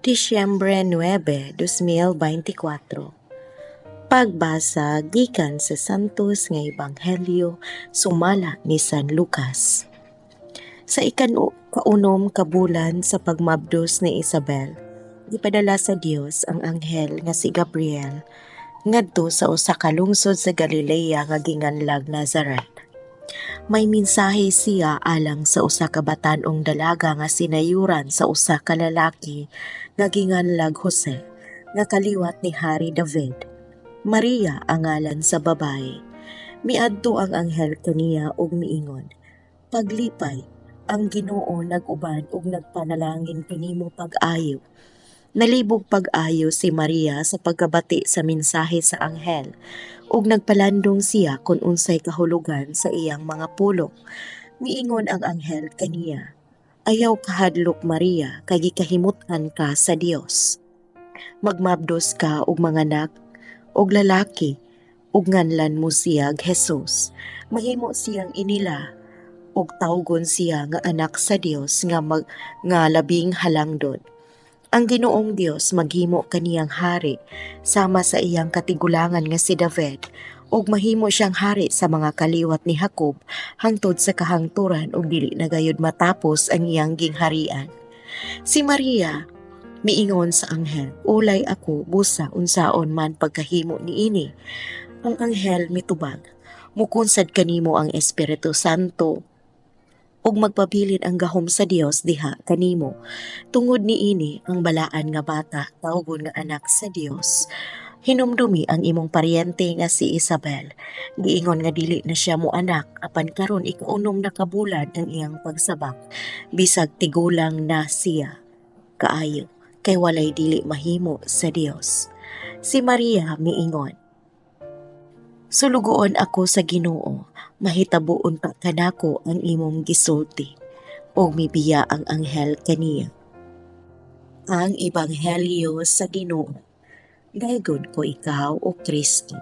Disyembre 9, 2024. Pagbasa gikan sa Santos nga Ebanghelyo sumala ni San Lucas. Sa ikaunom ka bulan sa pagmabdos ni Isabel, gipadala sa Dios ang anghel nga si Gabriel ngadto sa usa ka lungsod sa Galilea nga ginganlag Nazareth. May mensahe siya alang sa usa ka batan-ong dalaga nga sinayuran sa usa ka lalaki nga ginganlag Jose, nga kaliwat ni Hari David. Maria ang ngalan sa babae. Miadto ang anghel kaniya ug miingon, "Paglipay, ang Ginoo nag-uban ug nagpanalangin kanimo pag-ayo." Nalibog pag-ayo si Maria sa pagkabati sa mensahe sa anghel ug nagpalandong siya kung unsay kahulugan sa iyang mga pulong. Miingon ang anghel kaniya, "Ayaw kahadlok Maria, kay gikahimutan ka sa Dios. Magmabdos ka og manganak og lalaki ug nganlan mo siya Jesus. Mahimo siyang inila ug tawgon siya nga anak sa Dios nga labing halangdon. Ang Ginoong Dios maghimo kaniyang hari sama sa iyang katigulangan nga si David ug mahimo siyang hari sa mga kaliwat ni Jacob hangtod sa kahangturan ug dili na gayud matapos ang iyang gingharian." Si Maria miingon sa anghel, "Ulay ako busa unsaon man pagkahimo niini." Ang anghel mitubag, "Mukunsad kanimo ang Espiritu Santo ug magpabilin ang gahom sa Dios diha kanimo. Tungod niini ang balaan nga bata tawgon nga anak sa Dios. Hinumdumi ang imong paryente nga si Isabel. Giingon nga dili na siya mo anak apan karon ikaunom na kabulan ang iyang pagsabak. Bisag tigulang na siya kaayo kay walay dili mahimo sa Dios." Si Maria miingon, "Sulugoon ako sa Ginoo, mahitabuon pa kanako ang imong gisulti." O mibiya ang anghel kaniya. Ang Ebanghelyo sa Ginoo. Daygod ko ikaw, O Kristo.